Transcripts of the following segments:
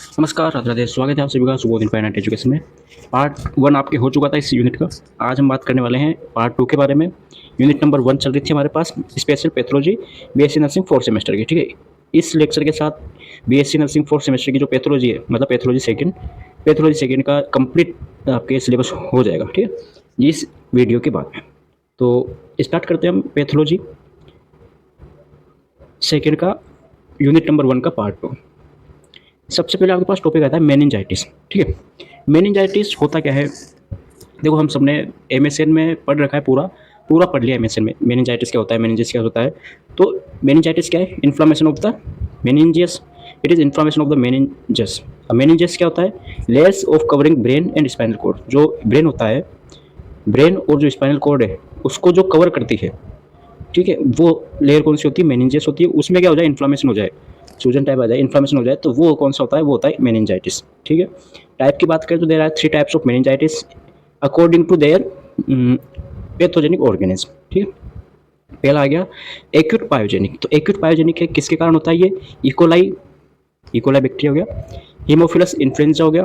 नमस्कार, राधे राधे। स्वागत है आप सभी का सुबोध इनफाइनाइट एजुकेशन में। पार्ट 1 आपके हो चुका था इस यूनिट का। आज हम बात करने वाले हैं पार्ट 2 के बारे में। यूनिट नंबर 1 चल रही थी हमारे पास, special pathology BSc nursing 4 semester की, ठीक है। इस लेक्चर के साथ बीएससी नर्सिंग 4 सेमेस्टर की जो पैथोलॉजी है, मतलब पैथोलॉजी सेकेंड का कंप्लीट आपके सिलेबस हो जाएगा, ठीक है, इस वीडियो के बाद में। तो स्टार्ट करते हैं हम पैथोलॉजी सेकेंड का यूनिट नंबर 1 का पार्ट 2। सबसे पहले आपके पास टॉपिक आता है मेनिंजाइटिस, ठीक है। मेनिंजाइटिस होता क्या है? देखो, हम सबने एमएसएन में पढ़ रखा है, पूरा पूरा पढ़ लिया एमएसएन में। मेनिंजाइटिस क्या होता है, मेनिंजेस क्या होता है। तो मेनिंजाइटिस क्या है? Inflammation of the meninges. It is inflammation of the meninges. Meninges क्या होता है? Layers of covering brain and spinal cord. जो ब्रेन होता है, ब्रेन और जो स्पाइनल कॉर्ड है उसको जो कवर करती है, ठीक है, वो लेयर कौन सी होती है? मेनिंजेस होती है। उसमें क्या हो जाए? इन्फ्लामेशन हो जाए, सूजन टाइप आ जाए, इन्फ्लामेशन हो जाए, तो वो कौन सा होता है? वो होता है मेनिंजाइटिस, ठीक है। टाइप की बात करें तो there are 3 types of meningitis according to their pathogenic organism, ठीक है। पहला आ गया एक्यूट पायोजेनिक। तो एक्यूट पायोजेनिक है, किसके कारण होता है ये? इकोलाई, इकोलाई बैक्टीरिया हो गया, हीमोफिलस इन्फ्लुएंजा हो गया,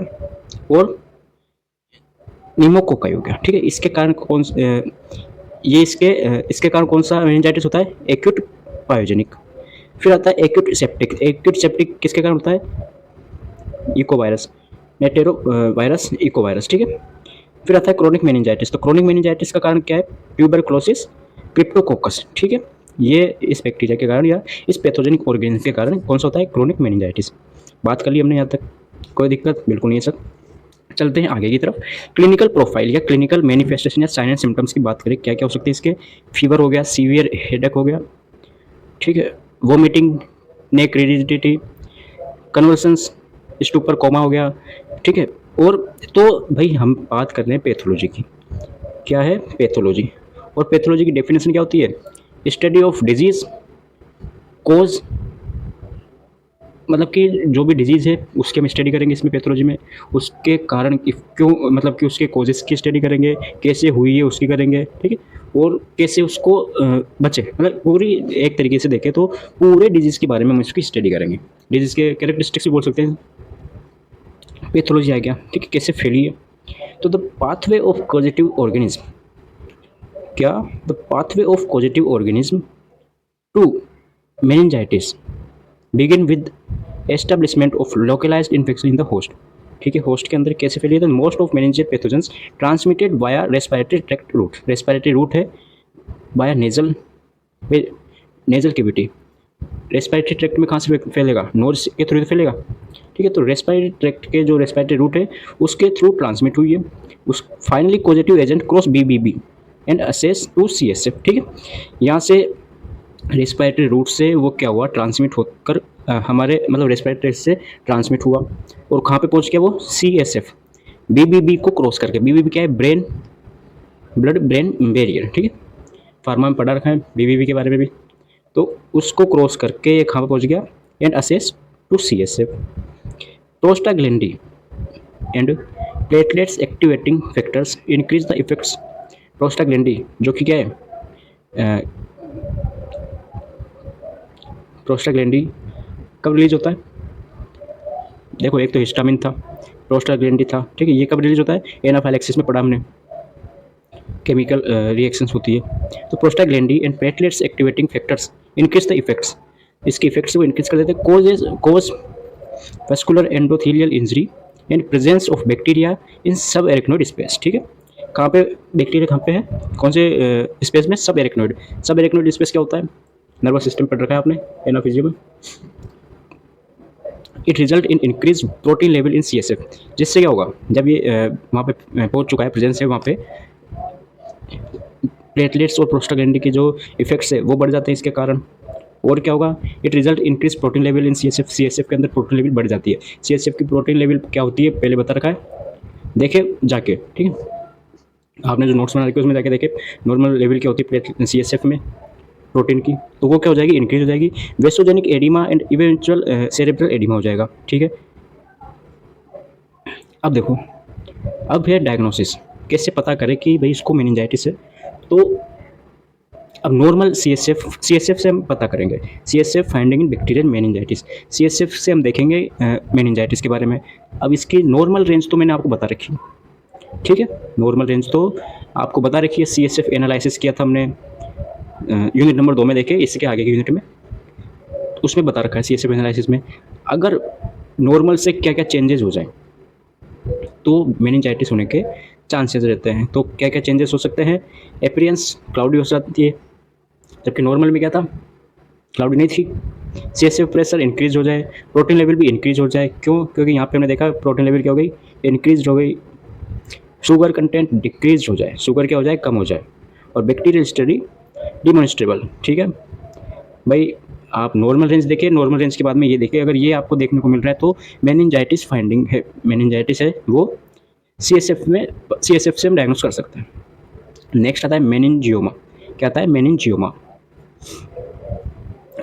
और निमोकोकाई हो गया, ठीक है। इसके कारण ये इसके कारण कौन सा मेनिंजाइटिस होता है? Acute pyogenic. फिर आता है एक्यूट सेप्टिक। एक्यूट सेप्टिक किसके कारण होता है? Echo virus, entero virus, echo virus, ठीक है। फिर आता है क्रोनिक मेनिंजाइटिस। तो क्रोनिक मेनिंजाइटिस का कारण क्या है? ट्यूबरक्लोसिस क्रिप्टोकोकस, ठीक है। ये इस बैक्टीरिया के कारण या इस पैथोजेनिक ऑर्गेनिज्म के कारण कौन सा होता है? Chronic meningitis. बात कर ली हमने यहाँ तक, कोई दिक्कत बिल्कुल नहीं है सर। चलते हैं आगे की तरफ। क्लिनिकल प्रोफाइल या क्लिनिकल मैनिफेस्टेशन या साइन एंड सिम्टम्स की बात करें, क्या क्या हो सकती है इसके? फीवर हो गया, सीवियर हेडेक हो गया, ठीक है, वोमिटिंग, नेक रिजिडिटी, कन्वर्सेंस, स्टूपर कोमा हो गया, ठीक है। और तो भाई हम बात कर रहे हैं पैथोलॉजी की। क्या है पैथोलॉजी? और पैथोलॉजी की डेफिनेशन क्या होती है? स्टडी ऑफ डिजीज कोज, मतलब कि जो भी डिजीज़ है उसकी हम स्टडी करेंगे इसमें पैथोलॉजी में। उसके कारण क्यों, मतलब कि उसके कॉजेज़ की स्टडी करेंगे, कैसे हुई है उसकी करेंगे, ठीक है। और कैसे उसको बचे, मतलब पूरी एक तरीके से देखें तो पूरे डिजीज़ के बारे में हम उसकी स्टडी करेंगे। डिजीज़ के कैरेक्टरिस्टिक्स भी बोल सकते हैं, पैथोलॉजी आ गया, ठीक है, कैसे फैली है। तो the pathway of positive organism, क्या? The pathway of positive organism to meningitis begin with establishment of localized infection in the host, ठीक है। होस्ट के अंदर कैसे फैली है? Most of meningeal pathogens transmitted via respiratory tract route. Respiratory route है, via nasal, nasal cavity. Respiratory tract में कहाँ से फैलेगा? नोज के थ्रू फैलेगा, ठीक है। तो रेस्पिरेटरी ट्रैक्ट के जो रेस्पिरेटरी रूट है उसके थ्रू ट्रांसमिट हुई है। उस finally positive agent cross BBB and access to CSF, ठीक है। यहाँ से रेस्पिरेटरी रूट से वो क्या हुआ? ट्रांसमिट होकर हमारे मतलब रेस्पिरेटरी से ट्रांसमिट हुआ और कहाँ पे पहुँच गया वो? सीएसएफ, बीबीबी को क्रॉस करके। बीबीबी क्या है? ब्रेन ब्लड ब्रेन बैरियर, ठीक है। फार्मा में पढ़ा रखा है बीबीबी के बारे में भी। तो उसको क्रॉस करके ये कहाँ पे पहुँच गया? And access to CSF. Prostaglandin and platelets activating factors increase the effects. Prostaglandin जो कि क्या है? प्रोस्टाग्लैंडी कब रिलीज होता है? देखो, एक तो हिस्टामिन था, प्रोस्टाग्लैंडी था, ठीक है। ये कब रिलीज होता है? एनाफाइलेक्सिस में पढ़ा हमने, केमिकल रिएक्शंस होती है। तो prostaglandin and platelets activating factors increase the effects. इसके इफेक्ट्स को इंक्रीज कर देते हैं। Cause vascular endothelial injury and presence of bacteria in subarachnoid space, ठीक है। कहाँ पे बैक्टीरिया, कहाँ पे है, कौन से स्पेस में? सब एरिकनोइड। सब एरिकनोइड स्पेस क्या होता है? नर्वस सिस्टम पढ़ रखा है आपने एनाफिजियो में। It result in increase protein level in CSF. जिससे क्या होगा? जब ये वहाँ पे पहुँच चुका है, प्रेजेंस है वहाँ पे, प्लेटलेट्स और प्रोस्टाग्लैंडी के जो इफेक्ट्स है वो बढ़ जाते हैं इसके कारण। और क्या होगा? It result increase protein level in CSF. CSF के अंदर प्रोटीन लेवल बढ़ जाती है। सीएसएफ की प्रोटीन लेवल क्या होती है पहले बता रखा है, देखे जाके, ठीक है। आपने जो नोट्स बना रखे उसमें जाके देखे नॉर्मल लेवल क्या होती है सीएसएफ में प्रोटीन की। तो वो क्या हो जाएगी? इंक्रीज हो जाएगी। Vasogenic oedema and eventual cerebral oedema हो जाएगा, ठीक है। अब देखो, अब है डायग्नोसिस। कैसे पता करें कि भाई इसको मेनिंजाइटिस है? तो अब नॉर्मल सी एस एफ से हम पता करेंगे, C S F finding in bacterial meningitis, C S F से हम देखेंगे मेनिंजाइटिस के बारे में। अब इसकी नॉर्मल रेंज तो मैंने आपको बता रखी है, ठीक है, नॉर्मल रेंज तो आपको बता रखी है। सी एस एफ एनालिसिस किया था हमने यूनिट नंबर 2 में, देखे इसके आगे के यूनिट में, तो उसमें बता रखा है सी एस एफ एनालिसिस में अगर नॉर्मल से क्या क्या चेंजेस हो जाए तो मेनिंजाइटिस होने के चांसेस रहते हैं। तो क्या क्या चेंजेस हो सकते हैं? एपीरियंस क्लाउडी हो जाती है, जबकि नॉर्मल में क्या था, क्लाउडी नहीं थी। C S F pressure increase हो जाए, प्रोटीन लेवल भी इंक्रीज हो जाए। क्यों? क्योंकि यहाँ पे हमने देखा प्रोटीन लेवल क्या हो गई, इंक्रीज हो गई। शुगर कंटेंट डिक्रीज हो जाए, शुगर क्या हो जाए, कम हो जाए। और बैक्टीरियल स्टडी डिमॉन्स्ट्रेबल, ठीक है भाई। आप नॉर्मल रेंज देखिए, नॉर्मल रेंज के बाद में ये देखिए, अगर ये आपको देखने को मिल रहा है तो मेनिंजाइटिस फाइंडिंग है, मेनिंजाइटिस है वो सी एस एफ से हम डायग्नोस कर सकते हैं। नेक्स्ट आता है मेनिंजियोमा। क्या आता है? मेनिंजियोमा।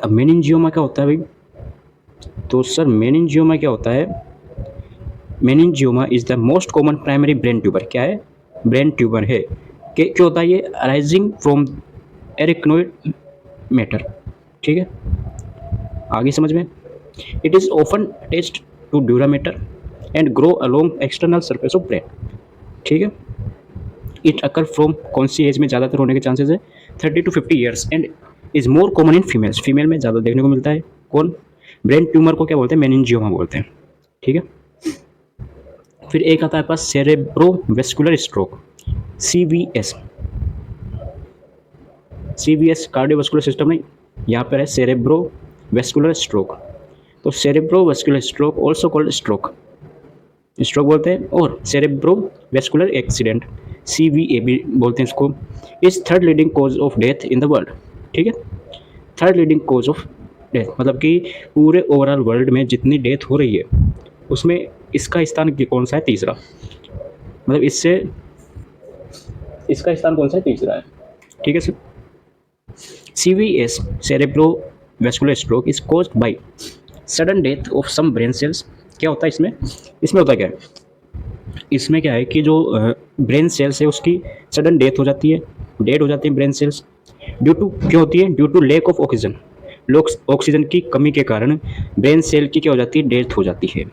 अब मेनिंजियोमा क्या होता है भाई? तो सर मेनिंजियोमा क्या होता है? Meningioma is the most common primary brain tuber. क्या है? ब्रेन ट्यूबर है। क्या होता है ये? अराइजिंग फ्रॉम एरिकनोइड मैटर, ठीक है, आगे समझ में। It is often attached to dura mater and grow along external surface of brain, ठीक है। इट अकर फ्रॉम कौन सी एज में ज़्यादातर होने के चांसेस है? 30 to 50 years and is more common in females. Female में ज़्यादा देखने को मिलता है। कौन? ब्रेन ट्यूमर को क्या बोलते हैं? मेनिंजियोमा बोलते हैं, ठीक है। फिर एक आता है पास cerebrovascular stroke, CVS। CVS cardiovascular system नहीं, यहाँ पर है सेरेब्रोवेस्कुलर स्ट्रोक। तो cerebrovascular stroke also called stroke, stroke बोलते हैं, और सेरेब्रोवेस्कुलर एक्सीडेंट, CVA भी बोलते हैं इसको, is third leading cause of death in the world, ठीक है। Third leading cause of death मतलब कि पूरे ओवरऑल वर्ल्ड में जितनी डेथ हो रही है उसमें इसका स्थान कौन सा है? तीसरा। मतलब इससे इसका स्थान कौन सा है? तीसरा है, ठीक है sir. CVS cerebrovascular stroke is caused by sudden death of some brain cells. क्या होता है इसमें? इसमें होता क्या है? इसमें क्या है कि जो ब्रेन सेल्स है उसकी सडन डेथ हो जाती है, डेड हो जाती है ब्रेन सेल्स। ड्यू टू क्यों होती है? Due to lack of oxygen, oxygen की कमी के कारण ब्रेन सेल की क्या हो जाती है? डेथ हो जाती है।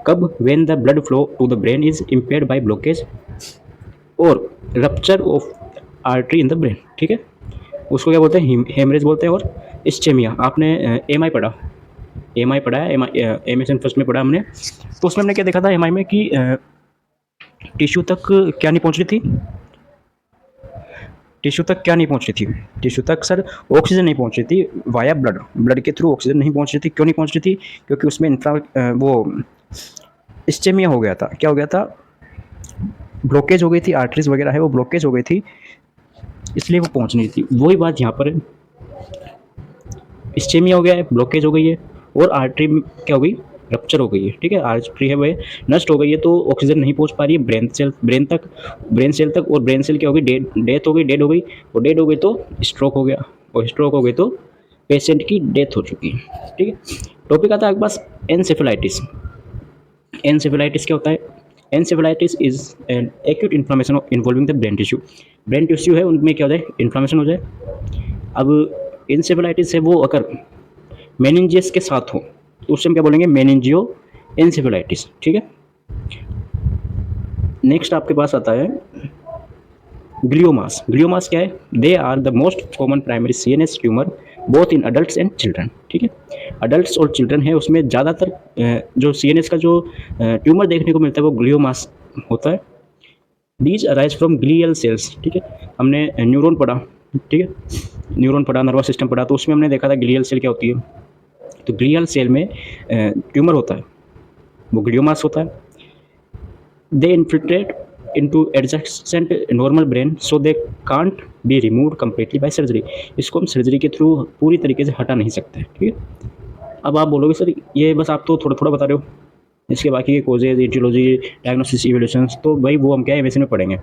कब? When the blood flow to the brain is impaired by blockage और rupture of artery in the brain, ठीक है। उसको क्या बोलते हैं? हेमरेज बोलते हैं। और इस्चेमिया, आपने एम पढ़ा, पढ़ा है, एम फर्स्ट में पढ़ा हमने, तो उसमें हमने क्या देखा था एम में कि टिश्यू तक क्या नहीं पहुंच रही थी? टिश्यू तक क्या नहीं पहुंच रही थी? टिश्यू तक सर ऑक्सीजन नहीं पहुंच रही थी वाया ब्लड के थ्रू ऑक्सीजन नहीं पहुंच रही थी। क्यों नहीं पहुंच रही थी? क्योंकि उसमें वो इस्चेमिया हो गया था। क्या हो गया था? ब्लॉकेज हो गई थी, आर्टरीज वगैरह है वो ब्लॉकेज हो गई थी, इसलिए वो पहुंच नहीं थी। वही बात यहाँ पर है, इस्चेमिया हो गया है, ब्लॉकेज हो गई है, और आर्टरी क्या हो गई? रप्चर हो गई है, ठीक है, आर्टरी है वह नष्ट हो गई है, तो ऑक्सीजन नहीं पहुंच पा रही है ब्रेन सेल तक, और ब्रेन सेल क्या हो गई? डेड हो गई, और डेड हो गई तो स्ट्रोक हो गया, और स्ट्रोक हो गई तो पेशेंट की डेथ हो चुकी है, ठीक है। टॉपिक आता है आपके पास एनसेफेलाइटिस। एनसेफेलाइटिस क्या होता है? Encephalitis is an acute inflammation involving the brain tissue. Brain tissue है उनमें क्या हो जाए? इन्फ्लामेशन हो जाए। अब इंसेफेलाइटिस है वो अगर मेनिंजियस के साथ हो तो उससे हम क्या बोलेंगे? मेनिंजियो एनसेफेलाइटिस, ठीक है। नेक्स्ट आपके पास आता है ग्लियोमास। ग्लियोमास क्या है? They are the most common primary CNS tumour both in adults and children, ठीक है। अडल्ट्स और चिल्ड्रन है उसमें ज़्यादातर जो CNS का जो ट्यूमर देखने को मिलता है वो ग्लियोमास होता है। These arise from glial cells, ठीक है। हमने न्यूरॉन पढ़ा, ठीक है, न्यूरॉन पढ़ा, नर्वस सिस्टम पढ़ा, तो उसमें हमने देखा था ग्लियल सेल क्या होती है। तो ग्लियल सेल में ट्यूमर होता है, वो ग्लियोमास होता है। They infiltrate into adjacent normal brain so they can't be removed completely by surgery. इसको हम सर्जरी के थ्रू पूरी तरीके से हटा नहीं सकते, ठीक है। अब आप बोलोगे सर ये बस आप तो थोड़ा थोड़ा बता रहे हो, इसके बाकी के कोजेज, एटियोलॉजी, डायग्नोसिस, इवोल्यूशंस, तो भाई वो हम क्या MSc में पढ़ेंगे,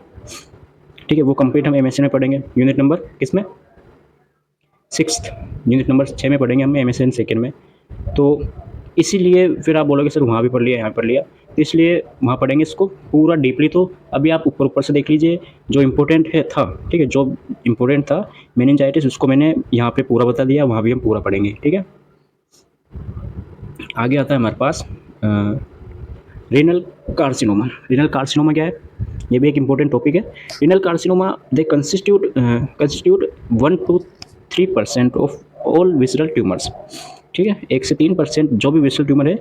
ठीक है, वो कंप्लीट हम MSc में पढ़ेंगे। यूनिट नंबर किस में? 6th, यूनिट नंबर 6 में पढ़ेंगे हम MSc सेकेंड में। तो इसीलिए फिर आप बोलोगे सर वहाँ भी पढ़ लिया, यहाँ पढ़ लिया, तो इसलिए वहाँ पढ़ेंगे इसको पूरा डीपली। तो अभी आप ऊपर ऊपर से देख लीजिए जो इम्पोर्टेंट है था, ठीक है, जो इम्पोर्टेंट था मेनिंजाइटिस उसको मैंने यहाँ पे पूरा बता दिया, वहाँ भी हम पूरा पढ़ेंगे, ठीक है। आगे आता है हमारे पास रीनल कार्सिनोमा। रीनल कार्सिनोमा क्या है, ये भी एक इम्पोर्टेंट टॉपिक है। Renal carcinoma they constitute 1 to 3% of all visceral tumours, ठीक है, 1 से 3% जो भी विसरल ट्यूमर है।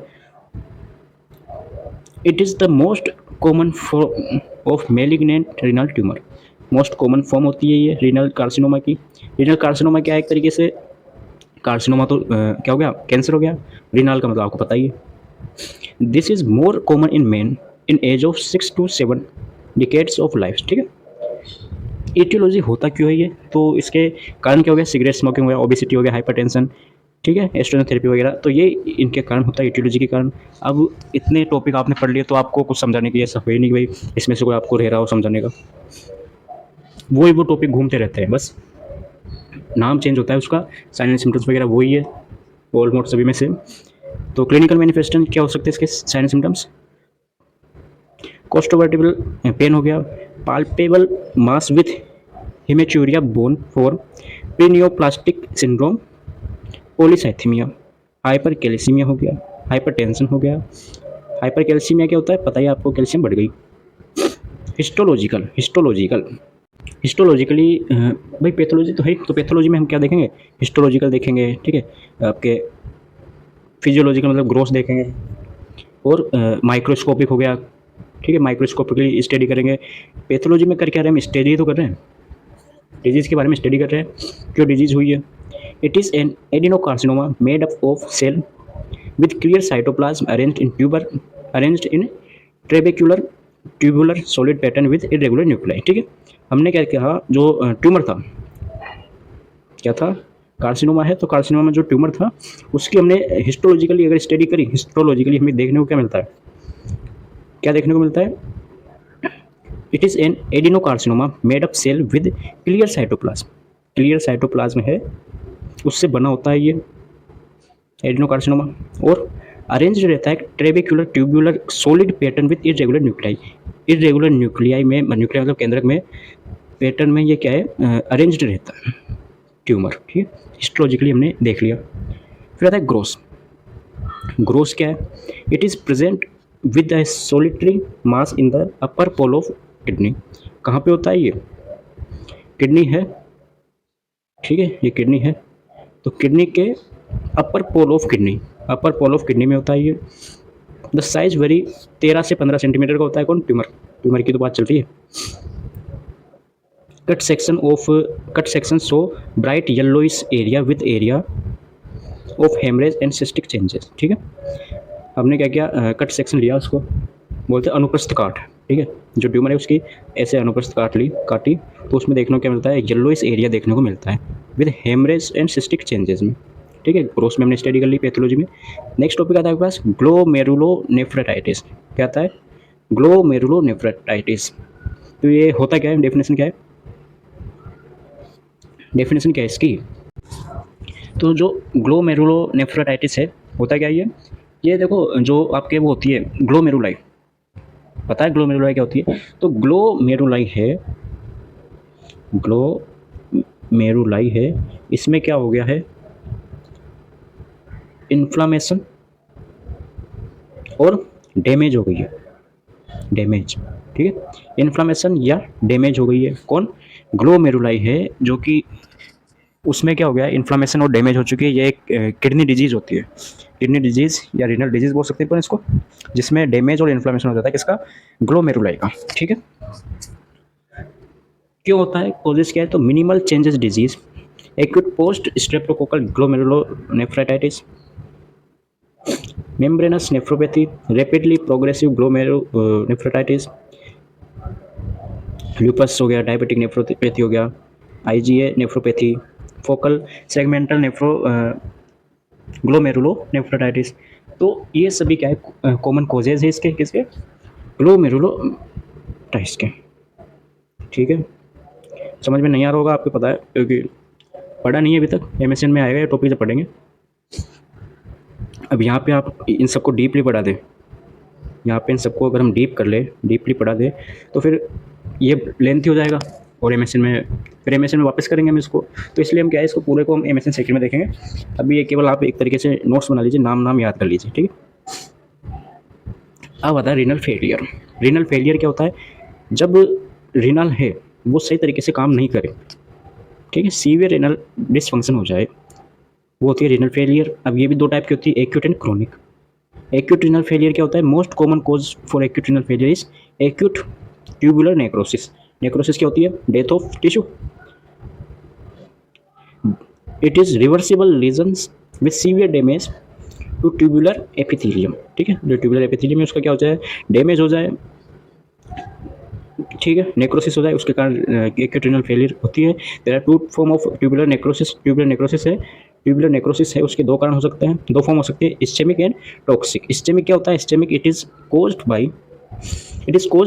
It is the most common form of malignant renal tumour. Most common form होती है ये रीनल कार्सिनोमा की। रीनल कार्सिनोमा क्या है, एक तरीके से कार्सिनोमा तो क्या हो गया, कैंसर हो गया। रीनल का मतलब आपको पता ही है। This is more common in men in age of 6 to 7 decades of life, ठीक है। एटियोलॉजी होता क्यों है ये, तो इसके कारण क्या हो गया, सिगरेट स्मोकिंग हो गया, ओबेसिटी हो गया, हाइपरटेंशन, ठीक है, एस्ट्रोजन थेरेपी वगैरह, तो ये इनके कारण होता है, एटियोलॉजी के कारण। अब इतने टॉपिक आपने पढ़ लिए तो आपको कुछ समझाने की ऐसा है नहीं भाई इसमें से कोई आपको रह रहा हो समझाने का, वो टॉपिक घूमते रहते हैं, बस नाम चेंज होता है उसका, साइन एंड सिम्टम्स वगैरह वही है ऑलमोस्ट सभी में से। तो क्लिनिकल मैनिफेस्टेशन क्या हो सकते हैं इसके sign and symptoms, costovertebral pain हो गया, palpable mass with haematuria bone for, paraneoplastic syndrome, polycythaemia, hyper calcaemia हो गया, हाइपरटेंशन हो गया। हाइपर कैल्सीमिया क्या होता है पता ही आपको, कैल्शियम बढ़ गई। हिस्टोलॉजिकली भाई पैथोलॉजी तो है, तो पैथोलॉजी में हम क्या देखेंगे, हिस्टोलॉजिकल देखेंगे, ठीक है, आपके फिजियोलॉजिकल मतलब ग्रोथ देखेंगे, और माइक्रोस्कोपिक हो गया, ठीक है, माइक्रोस्कोपिकली स्टडी करेंगे। पैथोलॉजी में कर क्या रहे हैं, हम स्टडी तो कर रहे हैं, डिजीज़ के बारे में स्टडी कर रहे हैं, क्यों डिजीज़ हुई है। It is an adenocarcinoma made up of cell with clear cytoplasm arranged in trabecular tubular solid pattern with irregular nuclei, ठीक है। हमने क्या कहा, जो ट्यूमर था, क्या था, कार्सिनोमा है, तो कार्सिनोमा में जो ट्यूमर था उसकी हमने हिस्टोलॉजिकली अगर स्टडी करी, हिस्टोलॉजिकली हमें देखने को क्या मिलता है, क्या देखने को मिलता है, it is an adenocarcinoma made up cell with clear cytoplasm, clear cytoplasm है उससे बना होता है ये एडिनोकार्सिनोमा, और अरेंज रहता है trabecular tubular solid pattern with irregular nuclei, irregular nuclei में, न्यूक्लियाई मतलब केंद्रक में, पैटर्न में ये क्या है, अरेंज्ड रहता है ट्यूमर, ठीक है। हिस्टोलॉजिकली हमने देख लिया। फिर आता है ग्रोस। ग्रोस क्या है, it is present with the solitary mass in the upper pole of kidney. कहाँ पे होता है ये, किडनी है, ठीक है, ये किडनी है, तो किडनी के अपर पोल ऑफ किडनी में होता है ये। द साइज वेरी 13 से 15 सेंटीमीटर का होता है। कौन, ट्यूमर की तो बात चल रही है। Cut section so bright yellowish area with area of haemorrhage and cystic changes, ठीक है। हमने क्या किया, कट सेक्शन लिया, उसको बोलते हैं अनुप्रस्थ काट, ठीक है, जो ट्यूमर है उसकी ऐसे अनुप्रस्थ काटी, तो उसमें देखने को क्या मिलता है, येलोइश एरिया देखने को मिलता है with haemorrhage and cystic changes में, ठीक है। ग्रोस में हमने स्टडी कर ली पैथोलॉजी में। नेक्स्ट टॉपिक आता है आपके पास ग्लोमेरुलोनेफ्राइटिस। क्या आता है, ग्लोमेरुलोनेफ्राइटिस। तो ये होता क्या है, डेफिनेशन क्या है, डेफिनेशन क्या है इसकी, तो जो ग्लोमेरुलोनेफ्राइटिस है होता क्या है, ये देखो जो आपके वो होती है ग्लोमेरुलाई, पता है ग्लोमेरुलाई क्या होती है, तो ग्लोमेरुलाई है, इसमें क्या हो गया है, इन्फ्लामेशन और डैमेज हो गई है, डैमेज, ठीक है, इन्फ्लामेशन या डैमेज हो गई है। कौन, ग्लोमेरुलाई है, जो कि उसमें क्या हो गया, इन्फ्लामेशन और डैमेज हो चुकी है। ये एक किडनी डिजीज़ होती है, किडनी डिजीज़ या रीनल डिजीज़ बोल सकते हैं अपन इसको, जिसमें डैमेज और इन्फ्लामेशन हो जाता है किसका, ग्लोमेरुलाई का, ठीक है। क्यों होता है, कॉजेज क्या है, तो minimal changes disease, acute post streptococcal glomerulonephritis, membranous nephropathy, rapidly progressive glomerulonephritis, lupus हो गया, डायबिटिक नेफ्रोपैथी हो गया, IgA nephropathy, focal segmental glomerulonephritis. तो ये सभी क्या है, कॉमन कॉजेज है इसके, किसके, ग्लोमेरुलोनेफ्राइटिस के, ठीक है। समझ में नहीं आ रहा होगा आपको, पता है क्योंकि पढ़ा नहीं है अभी तक, एमएसएन में आएगा ये टॉपिक जब पढ़ेंगे। अब यहाँ पे आप इन सबको डीपली पढ़ा दें यहाँ पे इन सबको अगर हम डीप कर ले, डीपली पढ़ा दे, तो फिर ये लेंथी हो जाएगा और एमएसएन में, फिर एमएसएन में वापस करेंगे हम इसको। तो इसलिए हम क्या है, इसको पूरे को हम एमएसएन सेक्शन में देखेंगे। अभी ये केवल आप एक तरीके से नोट्स बना लीजिए, नाम नाम याद कर लीजिए, ठीक है। अब आता है रीनल फेलियर। रीनल फेलियर क्या होता है, जब रीनल है वो सही तरीके से काम नहीं करे, ठीक है, सीवियर रीनल डिसफंक्शन हो जाए, वो होती है रीनल फेलियर। अब ये भी दो टाइप की होती है, acute and chronic. Acute renal failure क्या होता है, most common cause for acute renal failure is acute tubular necrosis. Necrosis क्या होती है, death of tissue. It is reversible lesions with severe damage to tubular epithelium, ठीक है। जो tubular epithelium है उसका क्या हो जाए, डैमेज हो जाए, ठीक है, नेक्रोसिस हो जाए, उसके कारण एक्यूट रीनल फेलियर होती है। There are two form of tubular necrosis. Tubular necrosis है, उसके दो कारण हो सकते हैं, दो फॉर्म हो सकते हैं, इस्चेमिक एंड टॉक्सिक। इस्चेमिक क्या होता है, ischaemic it is caused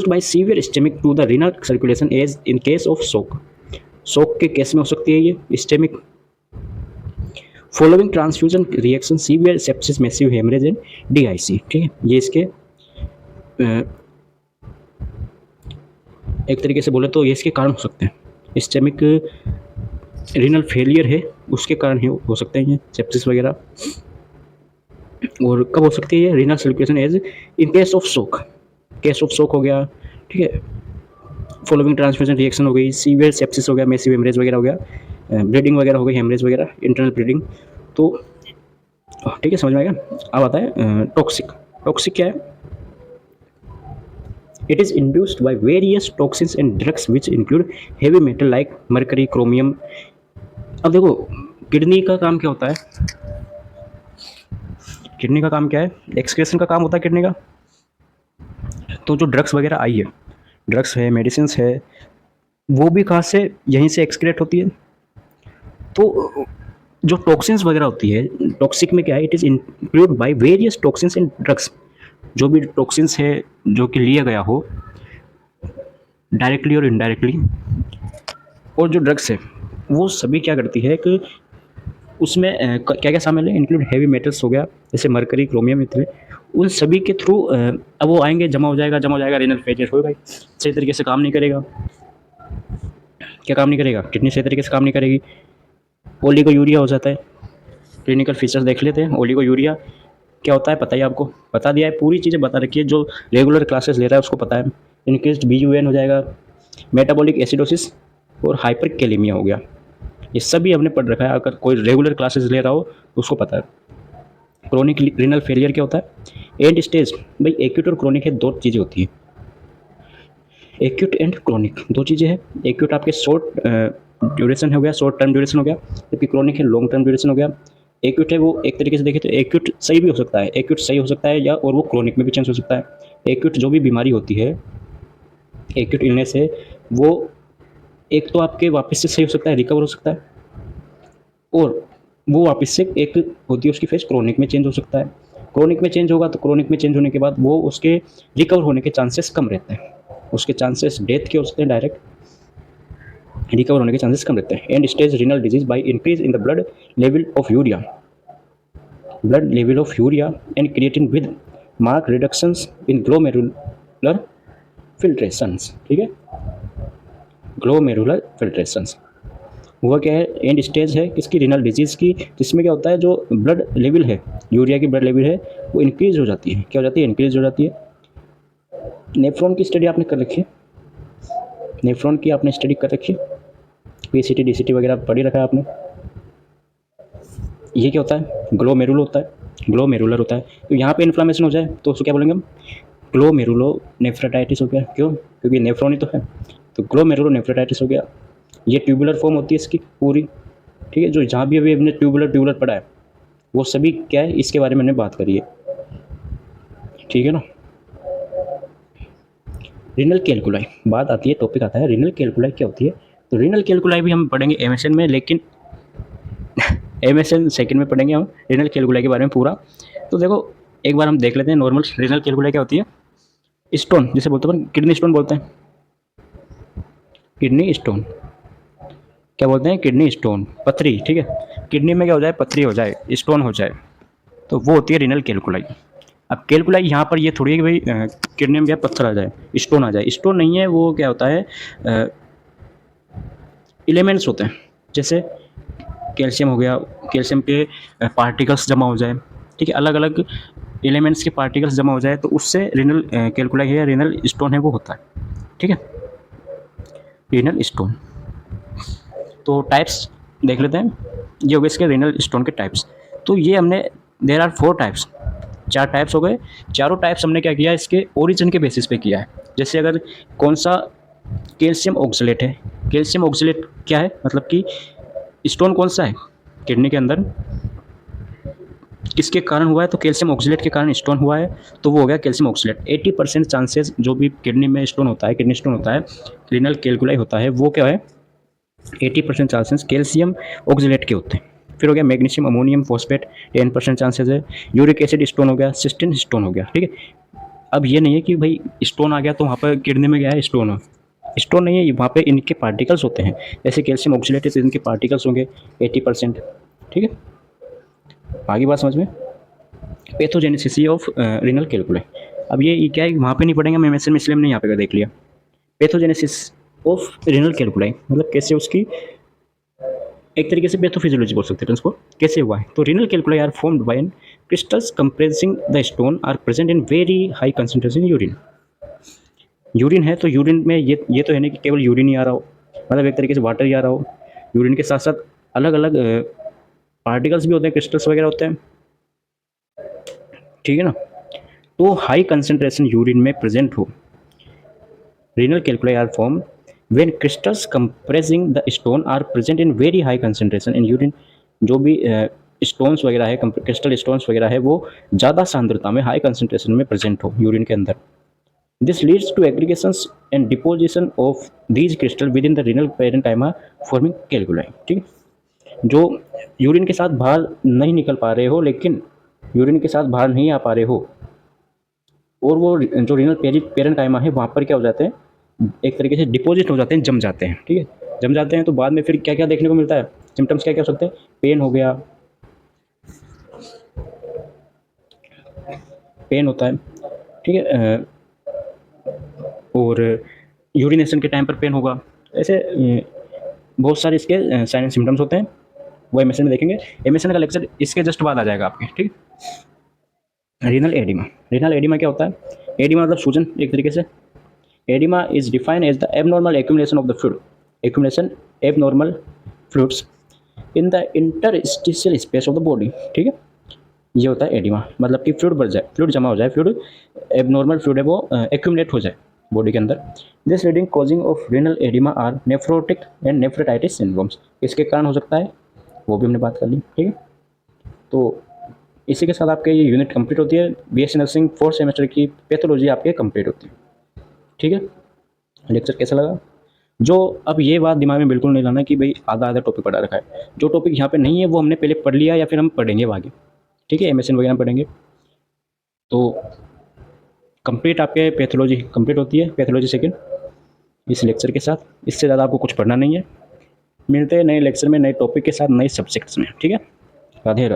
by severe ischaemic to the renal circulation as in case of shock के केस में हो सकती है ये ischaemic. Following transfusion reaction, severe sepsis, massive haemorrhage and DIC, ठीक है। ये इसके एक तरीके से बोले तो ये इसके कारण हो सकते हैं। इस्चेमिक रीनल फेलियर है उसके कारण ही हो सकते हैं ये सेप्सिस वगैरह। और कब हो सकती है ये, renal circulation as in case of shock हो गया, ठीक है। फॉलोइंग ट्रांसफ्यूजन रिएक्शन हो गई, सीवियर सेप्सिस हो गया, मैसिव हेमरेज वगैरह हो गया, ब्लीडिंग वगैरह हो गई, हेमरेज वगैरह, इंटरनल ब्लीडिंग, तो ठीक है, समझ में आएगा। अब आता है टॉक्सिक। टॉक्सिक क्या है, it is induced by various toxins and drugs which include heavy metal like mercury, chromium। अब देखो किडनी का काम क्या होता है, किडनी का काम क्या है, एक्सक्रेशन का काम होता है किडनी का। तो जो ड्रग्स वगैरह आई है, ड्रग्स है, मेडिसिन है, वो भी कहाँ से, यहीं से एक्सक्रेट होती है। तो जो टॉक्सिन्स वगैरह होती है, टॉक्सिक में क्या है, it is include by various toxins and drugs. जो भी टॉक्सिन्स है जो कि लिया गया हो डायरेक्टली और इनडायरेक्टली, और जो ड्रग्स है वो सभी क्या करती है कि उसमें क्या क्या शामिल है, इंक्लूड हैवी मेटल्स हो गया, जैसे मरकरी, क्रोमियम, इथेन, उन सभी के थ्रू अब वो आएंगे, जमा हो जाएगा, रीनल फेलियर होगा, सही तरीके से काम नहीं करेगा। क्या काम नहीं करेगा, किडनी सही तरीके से काम नहीं करेगी, ओलिगोयूरिया हो जाता है। क्लिनिकल फीचर्स देख लेते हैं। ओलिगोयूरिया क्या होता है, पता ही आपको, बता दिया है, पूरी चीज़ें बता रखी है, जो रेगुलर क्लासेस ले रहा है उसको पता है। इंक्रीज्ड BUN हो जाएगा, मेटाबॉलिक एसिडोसिस और हाइपरकैलेमिया हो गया, ये सभी हमने पढ़ रखा है, अगर कोई रेगुलर क्लासेस ले रहा हो तो उसको पता है। क्रोनिक रीनल फेलियर क्या होता है, एंड स्टेज, भाई एक्यूट और क्रोनिक है, दो चीज़ें होती हैं, एक्यूट एंड क्रोनिक दो चीज़ें हैं। एक्यूट आपके शॉर्ट ड्यूरेशन हो गया, शॉर्ट टर्म ड्यूरेशन हो गया, जबकि क्रोनिक है लॉन्ग टर्म ड्यूरेशन हो गया। एक्यूट है वो एक तरीके से देखें तो एक्यूट सही भी हो सकता है, एक्यूट सही हो सकता है, या और वो क्रोनिक में भी चेंज हो सकता है। एक्यूट जो भी बीमारी होती है, एक्यूट इलनेस है, वो एक तो आपके वापस से सही हो सकता है, रिकवर हो सकता है, और वो वापस से एक होती है उसकी फेज क्रोनिक में चेंज हो सकता है। क्रोनिक में चेंज होगा तो क्रोनिक में चेंज होने के बाद वो उसके रिकवर होने के चांसेस कम रहते हैं, उसके चांसेस डेथ के हो सकते हैं, डायरेक्ट रिकवर होने के चांसेस कम रहते हैं। End stage renal disease by increase in the blood level of urea and creatine with mark reductions in glomerular filtrations, ठीक है, ग्लोमेरुलर फिल्ट्रेशंस। हुआ क्या है, एंड स्टेज है किसकी, रीनल डिजीज़ की, जिसमें क्या होता है, जो ब्लड लेवल है, यूरिया की ब्लड लेवल है, वो इंक्रीज हो जाती है। क्या हो जाती है, इंक्रीज हो जाती है। नेफ्रॉन की स्टडी आपने कर रखी है, नेफ्रॉन की आपने स्टडी कर रखी है, PCT DCT वगैरह पढ़ी रखा है आपने। ये क्या होता है, ग्लोमेरुलर होता है, ग्लोमेरुलर होता है। तो यहाँ पे इन्फ्लामेशन हो जाए तो उसको क्या बोलेंगे हम, ग्लोमेरुलो नेफ्राटाइटिस हो गया। क्यों, क्योंकि नेफ्रॉन ही तो है, तो ग्लोमेरुलो नेफ्राटाइटिस हो गया। ये ट्यूबुलर फॉर्म होती है इसकी पूरी, ठीक है। जो जहाँ भी अभी हमने ट्यूबुलर पढ़ा है वो सभी क्या है, इसके बारे में हमने बात करी है, ठीक है ना। रीनल कैलकुलाई, बात आती है, टॉपिक आता है रीनल कैलकुलाई क्या होती है। तो रीनल कैलकुलाई भी हम पढ़ेंगे एमएसएन में, लेकिन एमएसएन सेकंड में पढ़ेंगे हम रीनल कैलकुलाई के बारे में पूरा। तो देखो एक बार हम देख लेते हैं नॉर्मल रीनल कैलकुलाई क्या होती है। स्टोन जिसे बोलते हैं, किडनी स्टोन बोलते हैं, किडनी स्टोन क्या बोलते हैं, किडनी स्टोन, पथरी, ठीक है। किडनी में क्या हो जाए, पथरी हो जाए, स्टोन हो जाए, तो वो होती है रीनल कैलकुलाई। अब कैलकुलाई यहाँ पर ये थोड़ी है कि भाई किडनी में क्या पत्थर आ जाए, स्टोन आ जाए, स्टोन नहीं है, वो क्या होता है एलिमेंट्स होते हैं। जैसे कैल्शियम हो गया, कैल्शियम के पार्टिकल्स जमा हो जाए, ठीक है, अलग अलग एलिमेंट्स के पार्टिकल्स जमा हो जाए तो उससे रिनल कैलकुलाई है या रिनल स्टोन है वो होता है, ठीक है, रिनल स्टोन। तो टाइप्स देख लेते हैं, ये हो गए इसके रिनल स्टोन के टाइप्स। तो ये हमने देर आर 4 टाइप्स, 4 टाइप्स हो गए। चारों टाइप्स हमने क्या किया, इसके ओरिजिन के बेसिस पे किया है। जैसे अगर कौन सा कैल्शियम ऑक्सलेट है, कैल्शियम ऑक्सलेट क्या है, मतलब कि स्टोन कौन सा है किडनी के अंदर, किसके कारण हुआ है, तो कैल्शियम ऑक्सलेट के कारण स्टोन हुआ है, तो वो हो गया कैल्शियम ऑक्सलेट। 80% चांसेस जो भी किडनी में स्टोन होता है, किडनी स्टोन होता है, रीनल कैलकुलाई होता है, वो क्या है, 80% चांसेस कैल्शियम ऑक्सलेट के होते हैं। फिर हो गया मैग्नीशियम अमोनियम फॉस्फेट, 10% चांसेस है। यूरिक एसिड स्टोन हो गया, सिस्टीन स्टोन हो गया, ठीक है। अब ये नहीं है कि भाई स्टोन आ गया तो वहाँ पर किडनी में गया है स्टोन, स्टोन नहीं है, वहाँ पे इनके पार्टिकल्स होते हैं। जैसे कैल्शियम ऑक्सलेट है तो इनके पार्टिकल्स होंगे 80%, ठीक है। आगे बात समझ में। पैथोजेनेसिस ऑफ रीनल कैलकुलाई, अब ये क्या है, वहाँ पे नहीं पढ़ेंगे, मैं मेंशन में इसलिए हमने यहाँ पे देख लिया। पैथोजेनेसिस ऑफ रीनल कैलकुलाई मतलब कैसे उसकी एक तरीके से पैथोफिजियोलॉजी बोल सकते हैं उसको, कैसे हुआ है। तो renal calculi are formed by an crystals compressing the stone are present in very high concentration urine. Urine है तो यूरिन में ये तो है नहीं कि केवल यूरिन ही आ रहा हो, मतलब एक तरीके से वाटर ही आ रहा हो, यूरिन के साथ साथ अलग अलग पार्टिकल्स भी होते हैं, क्रिस्टल्स वगैरह होते हैं, ठीक है ना। तो हाई कंसंट्रेशन यूरिन में प्रेजेंट हो, renal calculi are form when crystals compressing the stone are present in very high concentration in urine. जो भी स्टोन्स वगैरह है, क्रिस्टल स्टोन्स वगैरह है, वो ज़्यादा सांद्रता में, हाई कंसंट्रेशन में प्रेजेंट हो यूरिन के अंदर। This leads to aggregations and deposition of these crystal within the renal parenchyma forming calculi, ठीक है। जो यूरिन के साथ बाहर नहीं निकल पा रहे हो, लेकिन यूरिन के साथ बाहर नहीं आ पा रहे हो, और वो जो रीनल पेरेन्काइमा है वहाँ पर क्या हो जाते हैं, एक तरीके से डिपॉजिट हो जाते हैं, जम जाते हैं, ठीक है। जम जाते हैं तो बाद में फिर क्या क्या देखने को मिलता है, सिम्टम्स क्या क्या हो सकते हैं, पेन हो गया, पेन होता है, ठीक है, और यूरिनेशन के टाइम पर पेन होगा। ऐसे बहुत सारे इसके साइन एंड सिम्टम्स होते हैं, वो एमएसएन में देखेंगे। एमएसएन का लेक्चर इसके जस्ट बाद आ जाएगा आपके, ठीक। रीनल एडिमा, रीनल एडिमा क्या होता है, एडिमा मतलब सूजन एक तरीके से। Oedema is defined as the abnormal accumulation of the fluid, accumulation abnormal fluids in the interstitial space of the body, ठीक है। ये होता है एडिमा, मतलब कि फ्लूइड बढ़ जाए, फ्लूइड जमा हो जाए, फ्लूइड एबनॉर्मल फ्लूइड है वो एक्यूमुलेट हो जाए बॉडी के अंदर। This leading causing of renal oedema or nephrotic and nephritis syndromes. इसके कारण हो सकता है, वो भी हमने बात कर ली, ठीक है। तो इसी के साथ आपके ये यूनिट कंप्लीट होती है। बीएससी नर्सिंग 4th सेमेस्टर की पैथोलॉजी आपके कंप्लीट होती है, ठीक है। लेक्चर कैसा लगा, जो अब ये बात दिमाग में बिल्कुल नहीं लाना कि भाई आधा आधा टॉपिक पढ़ा रखा है, जो टॉपिक यहाँ पे नहीं है वो हमने पहले पढ़ लिया या फिर हम पढ़ेंगे आगे, ठीक है, एमएसएन वगैरह पढ़ेंगे। तो कंप्लीट आपके पैथोलॉजी कंप्लीट होती है, पैथोलॉजी सेकंड, इस लेक्चर के साथ। इससे ज़्यादा आपको कुछ पढ़ना नहीं है। मिलते हैं नए लेक्चर में, नए टॉपिक के साथ, नए सब्जेक्ट्स में, ठीक है। राधे राधे।